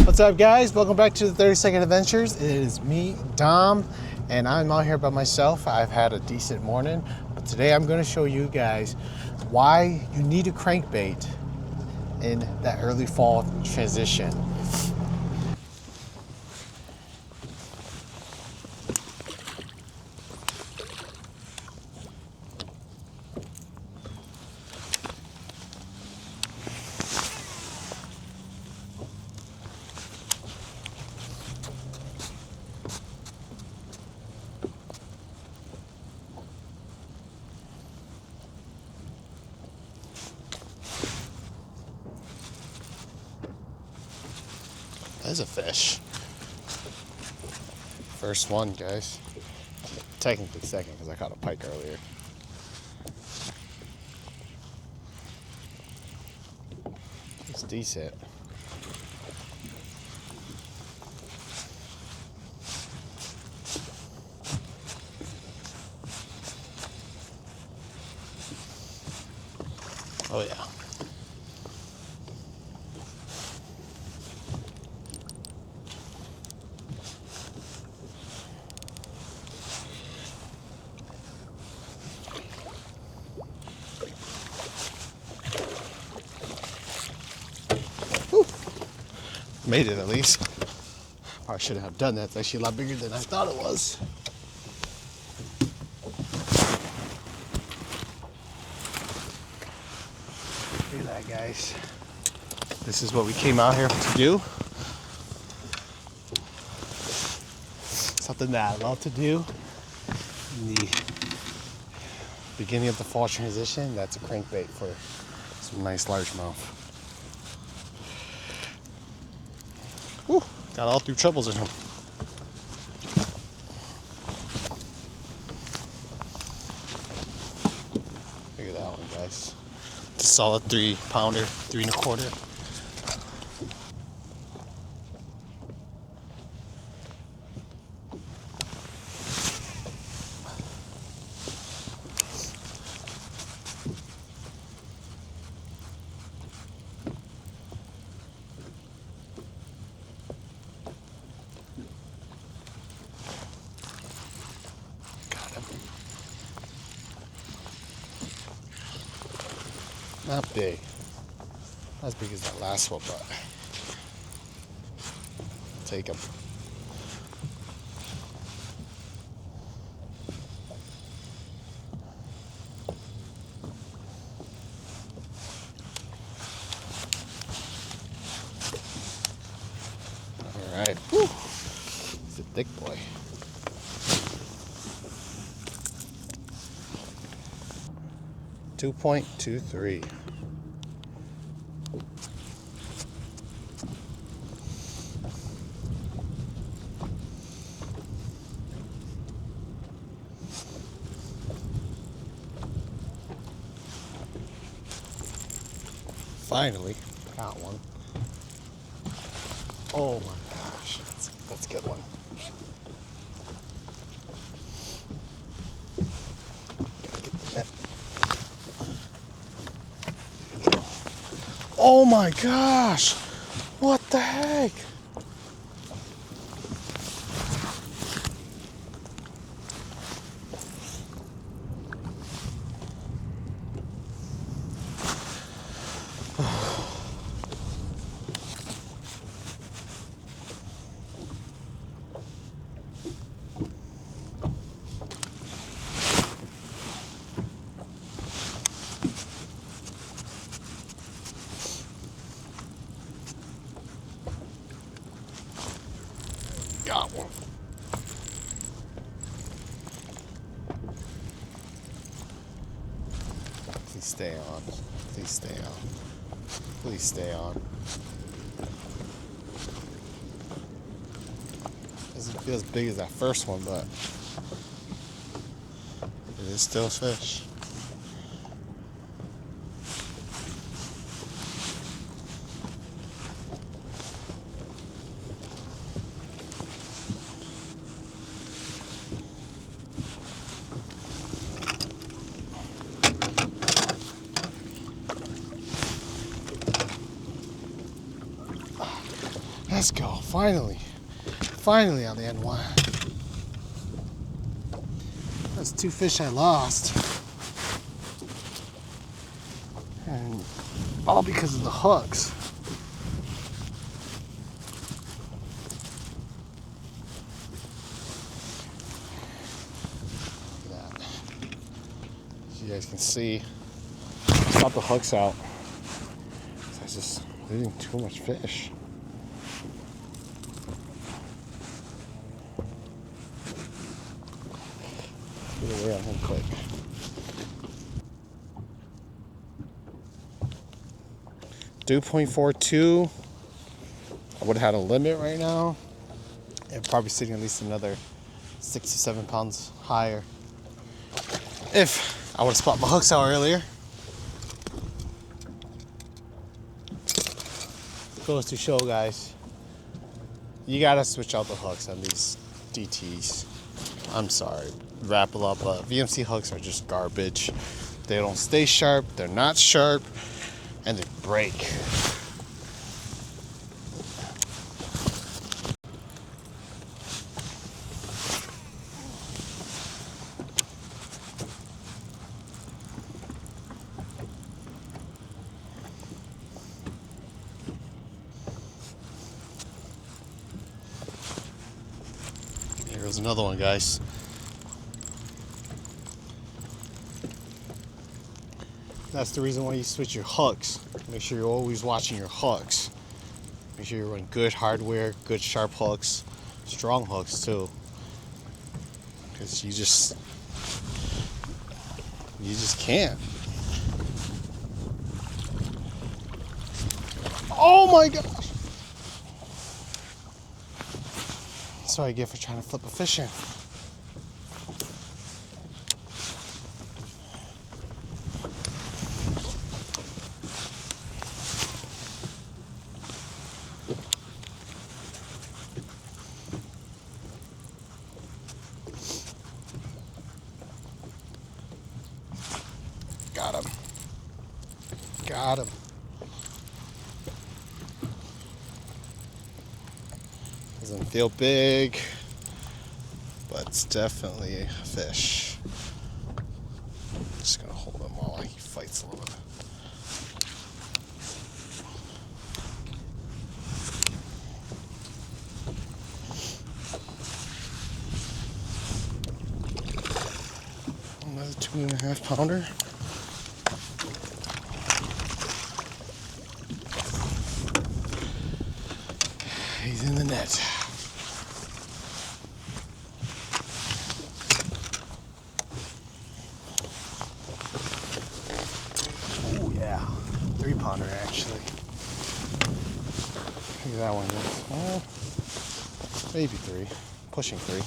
What's up, guys? Welcome back to the 30-Second Adventures. It is me, Dom, and I'm out here by myself. I've had a decent morning, but today I'm going to show you guys why you need a crankbait in that early fall transition. There's a fish. First one, guys. Technically second, because I caught a pike earlier. It's decent. Oh yeah. Made it at least. I shouldn't have done that. It's actually a lot bigger than I thought it was. Look at that, guys. This is what we came out here to do. Something that I love to do in the beginning of the fall transition. That's a crankbait for some nice largemouth. Whew, got all through troubles in him. Look at that one, guys. It's a solid 3-pounder, 3 1/4. Not big. Not as big as that last one, but take him. All right. Whew. He's a thick boy. .23. Finally got one. Oh my gosh, that's a good one. Oh my gosh, what the heck? Got one. Please stay on. Please stay on. Please stay on. Doesn't feel as big as that first one, but it is still fish. Let's go, finally. Finally on the end one. That's 2 fish I lost. And all because of the hooks. Look at that. As you guys can see, I got the hooks out. I was just losing too much fish. Get away on him quick. Dew 0.42. I would have had a limit right now. And probably sitting at least another 6 to 7 pounds higher if I would have spot my hooks out earlier. Goes to show, guys, you gotta switch out the hooks on these DTs. I'm sorry, Rapala, but VMC hooks are just garbage. They don't stay sharp, they're not sharp, and they break. Here's another one, guys. That's the reason why you switch your hooks. Make sure you're always watching your hooks. Make sure you run good hardware, good sharp hooks, strong hooks too. Because you just can't. Oh my gosh! That's what I get for trying to flip a fish in. Got him. Got him. Doesn't feel big, but it's definitely a fish. I'm just gonna hold him while he fights a little bit. Another 2.5 pounder. He's in the net. Oh yeah, 3 pounder actually. Look at that one. Well, maybe 3, pushing 3.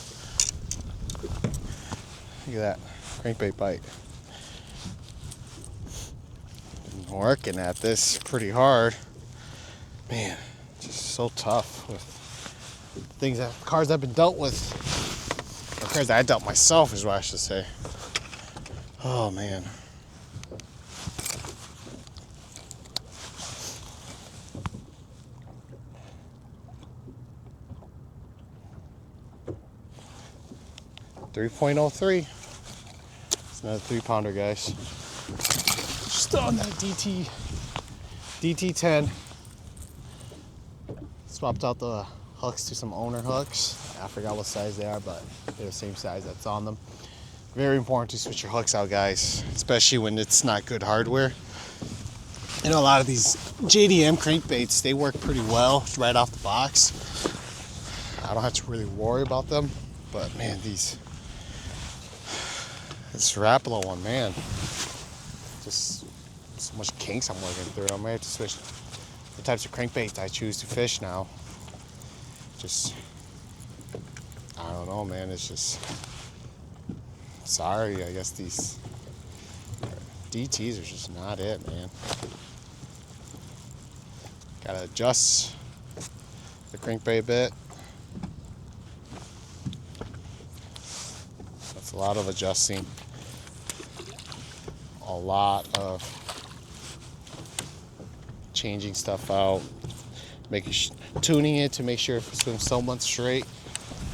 Look at that crankbait bite. Been working at this pretty hard, man. Just so tough with things that cards I've been dealt with, or cards that I dealt myself is what I should say. Oh man. .03. It's another 3 pounder, guys. Just on that DT10. Swapped out the hooks to some owner hooks. I forgot what size they are, but they're the same size that's on them. Very important to switch your hooks out, guys, especially when it's not good hardware. You know, a lot of these JDM crankbaits, they work pretty well right off the box. I don't have to really worry about them, but man, this Rapala one, man, just so much kinks I'm working through. I might have to switch the types of crankbaits I choose to fish now. Just, I don't know, man. It's just, sorry, I guess these DTs are just not it, man. Gotta adjust the crankbait a bit. That's a lot of adjusting. A lot of changing stuff out, tuning it to make sure it swims somewhat straight,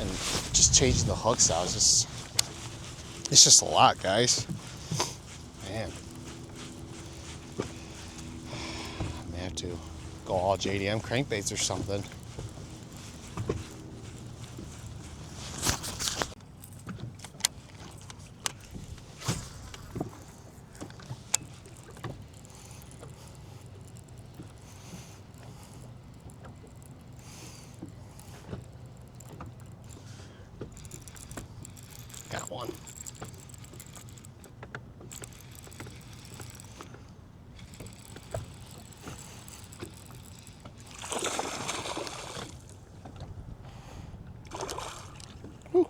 and just changing the hooks out. It's just a lot, guys. Man, I may have to go all JDM crankbaits or something. Got one. Whew.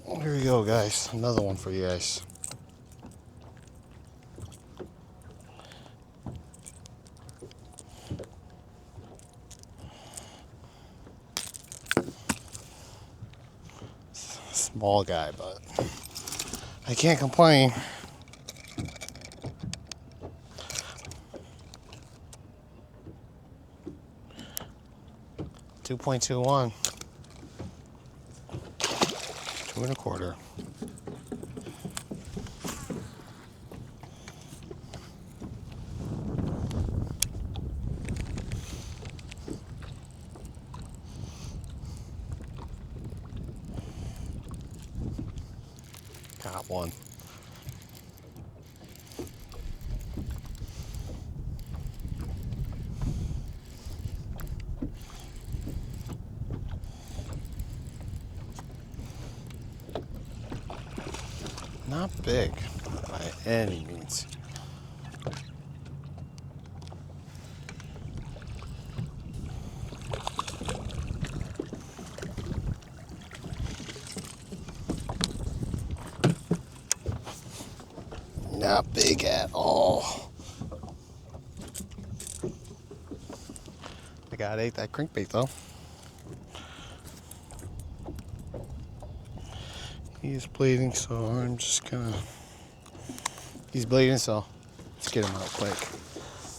Well, here we go, guys. Another one for you guys. Small guy, but I can't complain. $2.21, 2 1/4. Got one. Not big by any means. Not big at all. I got ate that crankbait though. He's bleeding, so I'm just gonna. He's bleeding, so let's get him out quick.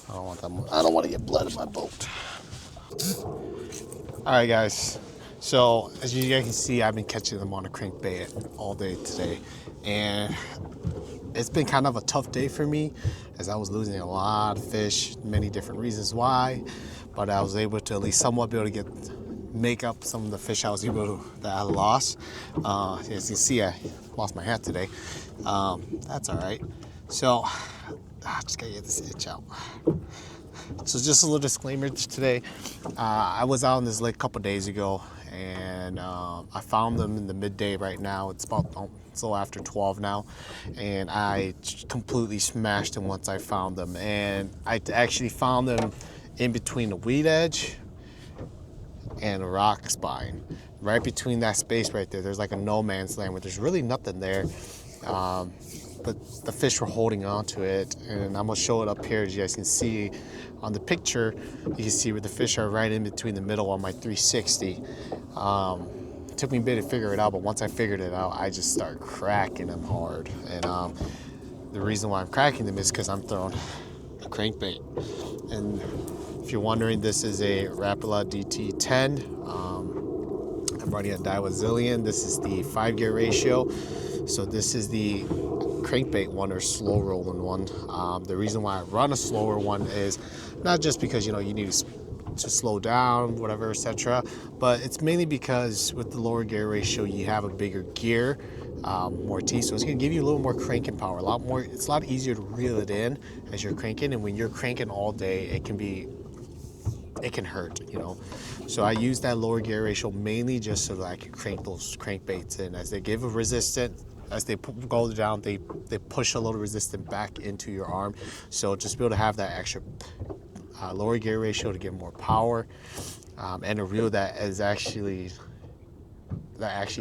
I don't want that. I don't want to get blood in my boat. All right, guys. So as you guys can see, I've been catching them on a crankbait all day today, and it's been kind of a tough day for me as I was losing a lot of fish. Many different reasons why, but I was able to at least somewhat be able to make up some of the fish that I lost. As you can see, I lost my hat today. That's all right. So I just gotta get this itch out. So just a little disclaimer today. I was out on this lake a couple days ago, and I found them in the midday right now. It's about it's a little after 12 now, and I completely smashed them once I found them. And I actually found them in between the weed edge and a rock spine. Right between that space right there, there's like a no man's land where there's really nothing there. But the fish were holding on to it, and I'm gonna show it up here. As you guys can see on the picture, you can see where the fish are right in between the middle on my 360. It took me a bit to figure it out, but once I figured it out, I just start cracking them hard. And the reason why I'm cracking them is because I'm throwing a crankbait. And if you're wondering, this is a Rapala DT10. I'm running a Daiwa Zillion. This is the 5-gear ratio. So this is the crankbait one, or slow rolling one. The reason why I run a slower one is not just because you need to slow down, whatever, etc. But it's mainly because with the lower gear ratio, you have a bigger gear, more teeth, so it's gonna give you a little more cranking power, a lot more. It's a lot easier to reel it in as you're cranking, and when you're cranking all day, it can hurt, So I use that lower gear ratio mainly just so that I can crank those crankbaits in. As they give a resistance, as they go down, they push a little resistance back into your arm. So just be able to have that extra lower gear ratio to get more power, and a reel that actually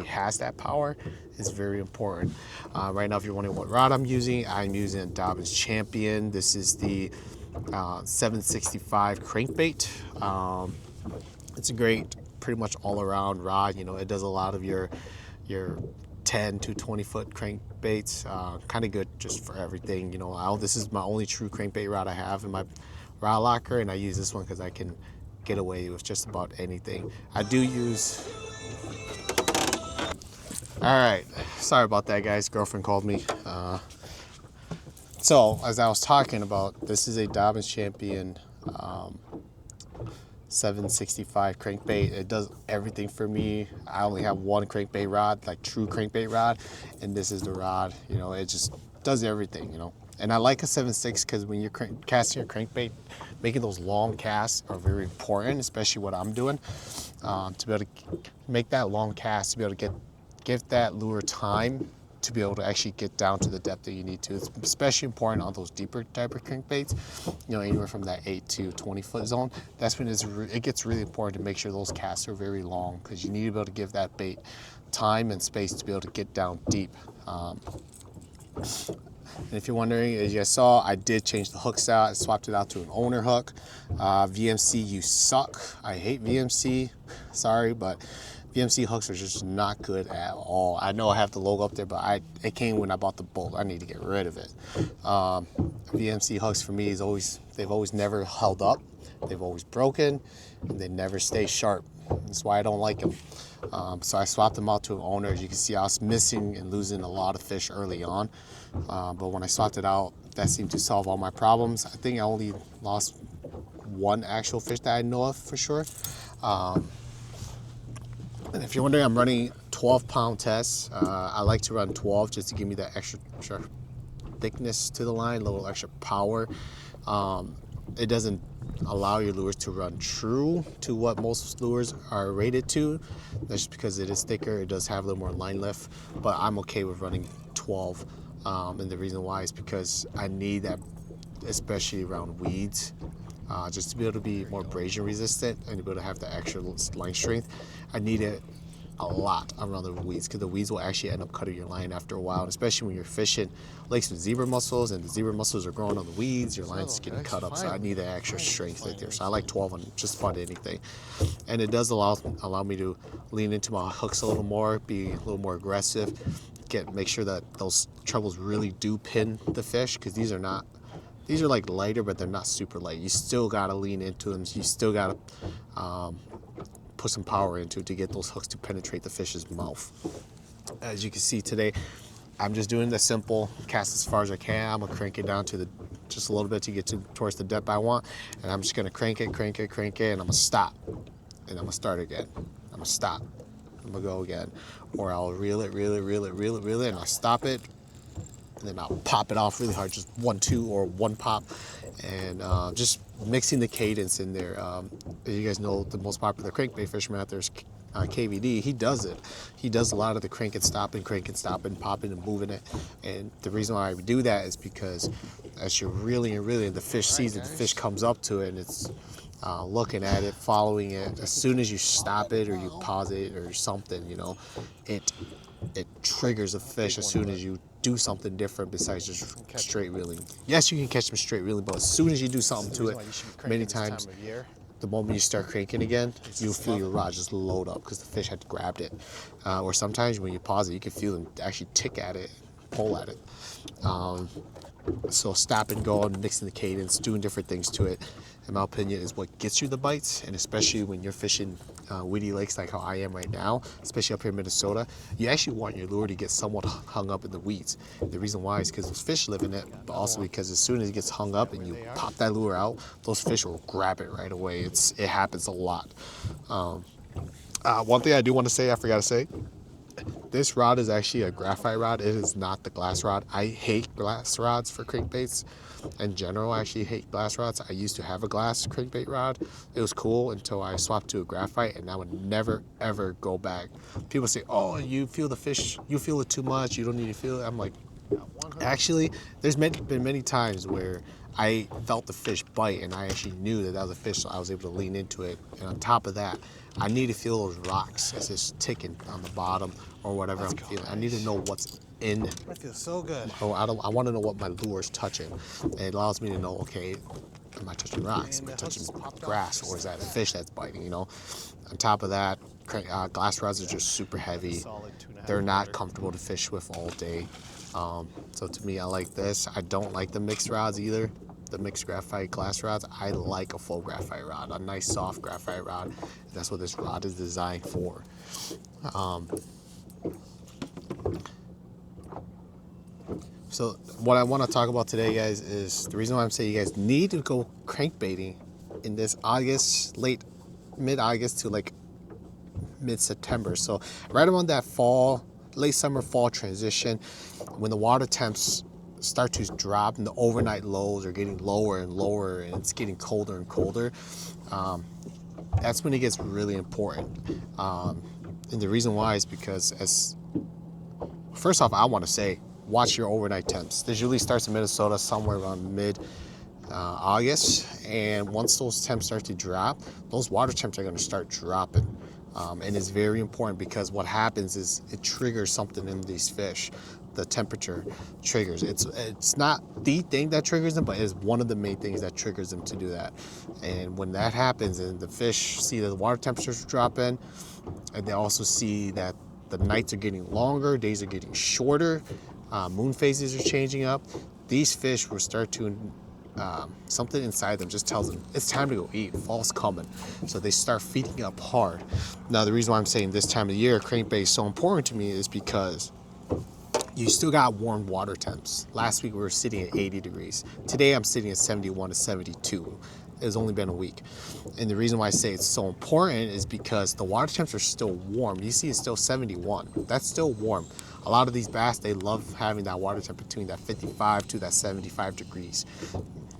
has that power is very important. Right now, if you're wondering what rod I'm using a Dobyns Champion. This is the 765 crankbait. It's a great, pretty much all around rod. You know, it does a lot of your 10 to 20 foot crankbaits. Kind of good just for everything. You know, this is my only true crankbait rod I have in my rod locker, and I use this one because I can get away with just about anything. I do use. All right, sorry about that, guys. Girlfriend called me. So as I was talking about, this is a Dobyns Champion 765 crankbait. It does everything for me. I only have one crankbait rod, like true crankbait rod, and this is the rod. You know, it just does everything, you know. And I like a 7.6 because when you're casting your crankbait, making those long casts are very important, especially what I'm doing. To be able to make that long cast, to be able to give that lure time to be able to actually get down to the depth that you need to. It's especially important on those deeper type of crankbaits, you know, anywhere from that 8 to 20 foot zone. That's when it gets really important to make sure those casts are very long, because you need to be able to give that bait time and space to be able to get down deep. And if you're wondering, as you guys saw, I did change the hooks out. I swapped it out to an owner hook. VMC, you suck. I hate VMC. Sorry, but VMC hooks are just not good at all. I know I have the logo up there, but it came when I bought the bolt. I need to get rid of it. VMC hooks for me they've always never held up. They've always broken, and they never stay sharp. That's why I don't like them. So I swapped them out to an owner. As you can see, I was missing and losing a lot of fish early on. But when I swapped it out, that seemed to solve all my problems. I think I only lost one actual fish that I know of for sure. And if you're wondering, I'm running 12-pound tests. I like to run 12 just to give me that extra thickness to the line, a little extra power. It doesn't allow your lures to run true to what most lures are rated to. That's just because it is thicker. It does have a little more line lift, but I'm okay with running 12. And the reason why is because I need that, especially around weeds, just to be able to be more abrasion resistant and to be able to have the extra line strength. I need it a lot around the weeds, because the weeds will actually end up cutting your line after a while, and especially when you're fishing lakes with zebra mussels and the zebra mussels are growing on the weeds, your line's getting cut up. So I need that extra strength right there. So I like 12 on just about anything, and it does allow me to lean into my hooks a little more, be a little more aggressive, make sure that those trebles really do pin the fish, because these are like lighter, but they're not super light. You still gotta lean into them. You still gotta put some power into it to get those hooks to penetrate the fish's mouth. As you can see today, I'm just doing the simple cast as far as I can. I'm gonna crank it down to just a little bit to get towards the depth I want, and I'm just gonna crank it, and I'm gonna stop, and I'm gonna start again. I'm gonna stop. I'm gonna go again, or I'll reel it, and I'll stop it, and then I'll pop it off really hard, just 1-2 or one pop, and just mixing the cadence in there. As you guys know, the most popular crankbait fisherman out there is KVD. He does it. He does a lot of the crank and stopping, popping and moving it. And the reason why I do that is because as you're reeling and reeling, the fish sees it, the fish comes up to it, and it's looking at it, following it. As soon as you stop it or you pause it or something, you know, it triggers a fish as soon as you do something different besides just straight reeling. Yes, you can catch them straight reeling, but as soon as you do something to it, many times, the moment you start cranking again, you'll feel your rod just load up because the fish had grabbed it. Or sometimes when you pause it, you can feel them actually tick at it, pull at it. So stop and go and mixing the cadence, doing different things to it, in my opinion, is what gets you the bites. And especially when you're fishing weedy lakes like how I am right now, especially up here in Minnesota, you actually want your lure to get somewhat hung up in the weeds. The reason why is because those fish live in it, but also because as soon as it gets hung up and you pop that lure out, those fish will grab it right away. It happens a lot. One thing I do want to say, I forgot to say, this rod is actually a graphite rod. It is not the glass rod. I hate glass rods for crankbaits. In general, I actually hate glass rods. I used to have a glass crankbait rod. It was cool until I swapped to a graphite, and I would never, ever go back. People say, oh, you feel the fish, you feel it too much, you don't need to feel it. I'm like, actually, there's been many times where I felt the fish bite, and I actually knew that was a fish, so I was able to lean into it. And on top of that, I need to feel those rocks as it's ticking on the bottom or whatever I'm feeling. I need to know what's in. That feels so good. Oh, I want to know what my lure is touching. And it allows me to know, okay, am I touching rocks? Am I touching grass? Or is that a fish that's biting, you know? On top of that, glass rods are just super heavy. They're not comfortable to fish with all day. So to me, I like this. I don't like the mixed rods either, the mixed graphite glass rods. I like a full graphite rod, a nice soft graphite rod. That's what this rod is designed for. So what I want to talk about today, guys, is the reason why I'm saying you guys need to go crankbaiting in this August, mid-August to like mid-September. So right around that fall, late summer, fall transition, when the water temps start to drop and the overnight lows are getting lower and lower and it's getting colder and colder, that's when it gets really important. And the reason why is because first off, I want to say, watch your overnight temps. This usually starts in Minnesota somewhere around mid-August, and once those temps start to drop, those water temps are going to start dropping. And it's very important because what happens is it triggers something in these fish. The temperature triggers. It's not the thing that triggers them, but it's one of the main things that triggers them to do that. And when that happens and the fish see that the water temperatures are dropping, and they also see that the nights are getting longer, days are getting shorter, moon phases are changing up, these fish will start to, something inside them just tells them it's time to go eat, fall's coming. So they start feeding up hard. Now the reason why I'm saying this time of the year crankbait is so important to me is because you still got warm water temps. Last week we were sitting at 80 degrees. Today I'm sitting at 71 to 72. It's only been a week. And the reason why I say it's so important is because the water temps are still warm. You see it's still 71. That's still warm. A lot of these bass, they love having that water temp between that 55 to that 75 degrees,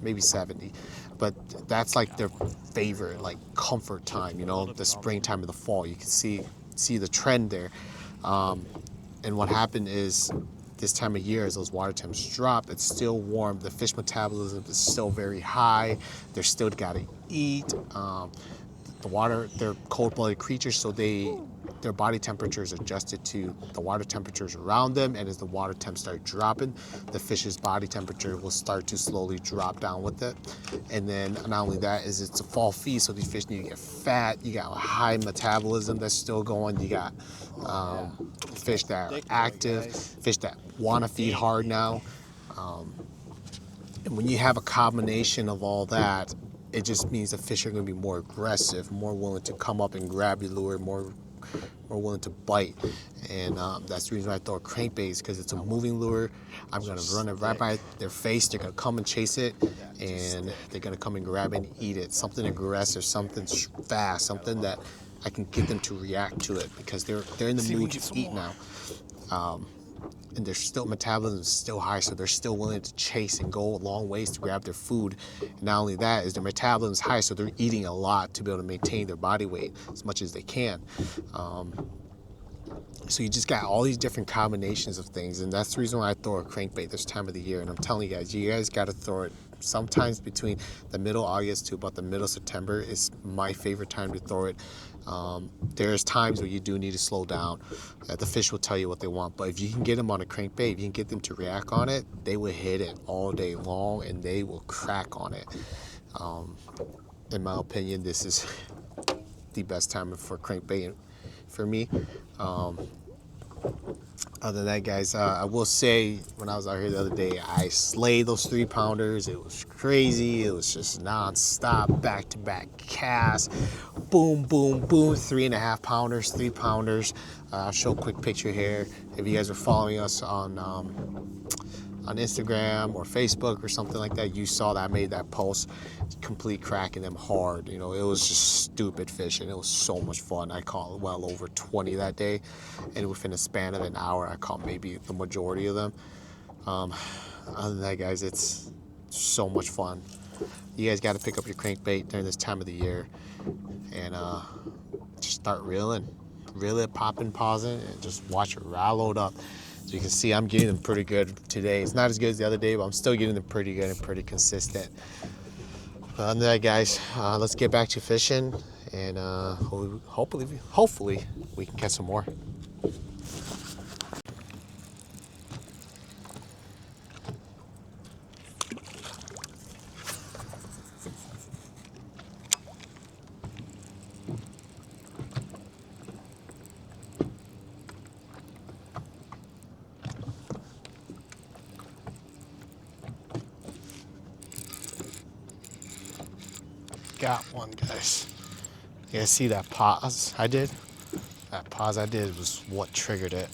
maybe 70. But that's like their favorite, like comfort time, you know, the springtime of the fall. You can see the trend there. And what happened is this time of year, as those water temps drop, it's still warm. The fish metabolism is still very high. They're still gotta eat. The water, they're cold-blooded creatures, so their body temperature is adjusted to the water temperatures around them, and as the water temps start dropping, the fish's body temperature will start to slowly drop down with it. And then not only that, is it's a fall feed, so these fish need to get fat. You got a high metabolism that's still going. You got fish that are active, fish that want to feed hard now. And when you have a combination of all that, it just means the fish are going to be more aggressive, more willing to come up and grab your lure, more willing to bite. And that's the reason why I throw a crankbait, because it's a moving lure. I'm going to run it right by their face. They're going to come and chase it, and they're going to come and grab it and eat it. Something aggressive, something fast, something that I can get them to react to it, because they're in the mood to eat now. And their metabolism is still high, so they're still willing to chase and go a long ways to grab their food. And not only that, is their metabolism is high, so they're eating a lot to be able to maintain their body weight as much as they can. So you just got all these different combinations of things, and that's the reason why I throw a crankbait this time of the year. And I'm telling you guys got to throw it sometimes between the middle of August to about the middle of September is my favorite time to throw it. There's times where you do need to slow down. The fish will tell you what they want, but if you can get them on a crankbait, if you can get them to react on it, they will hit it all day long and they will crack on it. In my opinion, this is the best time for crankbait for me. Other than that, guys, I will say, when I was out here the other day, I slayed those 3-pounders. It was crazy. It was just non-stop, back-to-back casts. Boom, boom, boom. 3.5-pounders, 3-pounders. I'll show a quick picture here. If you guys are following us on Instagram or Facebook or something like that, you saw that I made that post. Complete cracking them hard. You know, it was just stupid fishing. It was so much fun. I caught well over 20 that day, and within a span of an hour, I caught maybe the majority of them. Other than that, guys, it's so much fun. You guys got to pick up your crankbait during this time of the year, and just start reeling, popping, pausing, and just watch it load up. So you can see I'm getting them pretty good today. It's not as good as the other day, but I'm still getting them pretty good and pretty consistent. Other than that, guys, let's get back to fishing, and hopefully we can catch some more. Got one, guys. You guys see that pause I did? That pause I did was what triggered it.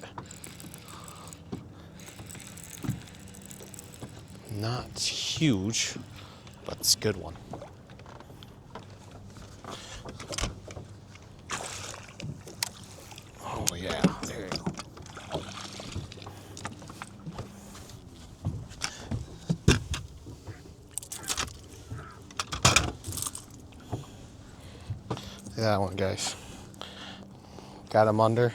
Not huge, but it's a good one. Oh yeah, there you go. Look at that one, guys. Got him under.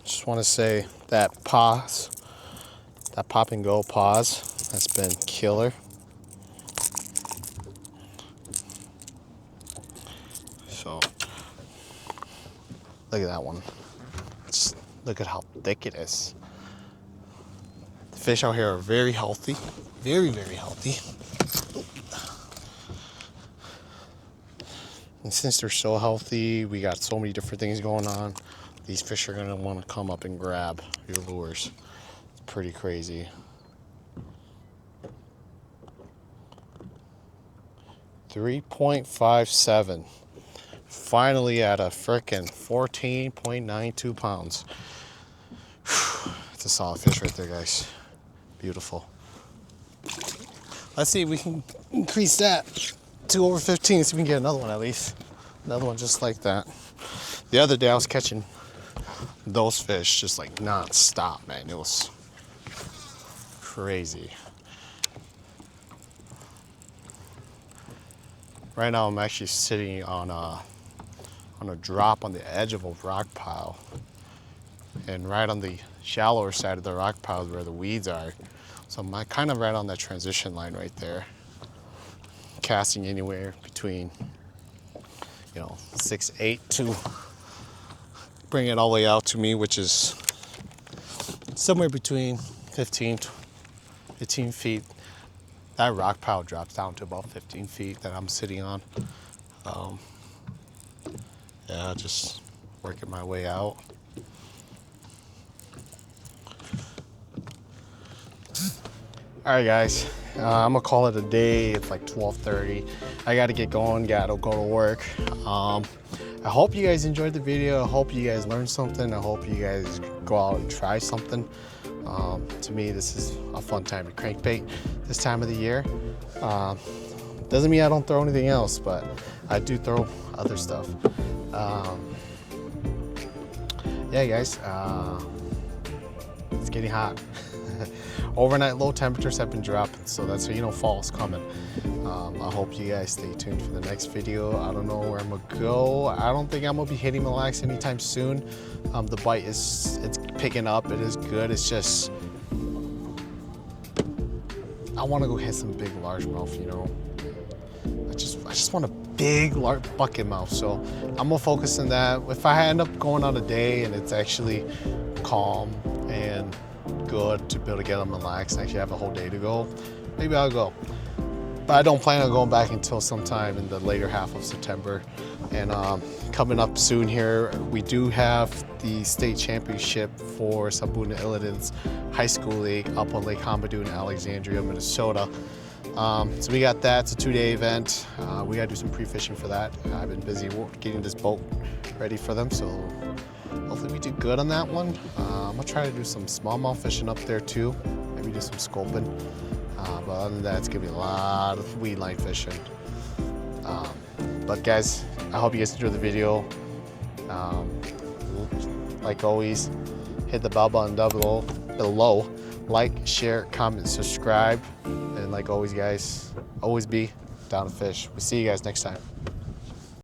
Just want to say that pause, that pop and go pause, that's been killer. So look at that one. Just look at how thick it is. The fish out here are very healthy, very, very healthy. And since they're so healthy, we got so many different things going on. These fish are gonna want to come up and grab your lures. It's pretty crazy. 3.57. Finally at a frickin' 14.92 pounds. It's a solid fish right there, guys. Beautiful. Let's see if we can increase that to over 15 so we can get another one at least. Another one just like that. The other day I was catching those fish just like non-stop, man. It was crazy. Right now I'm actually sitting on a drop on the edge of a rock pile. And right on the shallower side of the rock pile is where the weeds are. So I'm kind of right on that transition line right there. Casting anywhere between, 6'8" to bring it all the way out to me, which is somewhere between 15 feet. That rock pile drops down to about 15 feet that I'm sitting on. Yeah, just working my way out. All right, guys, I'm gonna call it a day. It's like 12:30. I gotta get going, gotta go to work. I hope you guys enjoyed the video. I hope you guys learned something. I hope you guys go out and try something. To me, this is a fun time to crankbait this time of the year. Doesn't mean I don't throw anything else, but I do throw other stuff. Yeah, guys, it's getting hot. Overnight low temperatures have been dropping, so that's how you know fall's coming. I hope you guys stay tuned for the next video. I don't know where I'm gonna go. I don't think I'm gonna be hitting Mille Lacs anytime soon. The bite it's picking up. It is good. It's just I want to go hit some big largemouth. I just want a big bucket mouth. So I'm gonna focus on that. If I end up going on a day and it's actually calm and good to be able to get on Mille Lacs and actually have a whole day to go, maybe I'll go. But I don't plan on going back until sometime in the later half of September. And coming up soon here, we do have the state championship for Sabuna Illidan's high school league up on Lake Hamadu in Alexandria, Minnesota. So we got that. It's a 2-day event. We gotta do some pre-fishing for that. I've been busy getting this boat ready for them, so hopefully we do good on that one. I'm gonna try to do some smallmouth fishing up there too. Maybe do some scoping. But other than that, it's gonna be a lot of weed line fishing. But guys, I hope you guys enjoyed the video. Like always, hit the bell button down below. Like, share, comment, subscribe. And like always, guys, always be down to fish. We'll see you guys next time.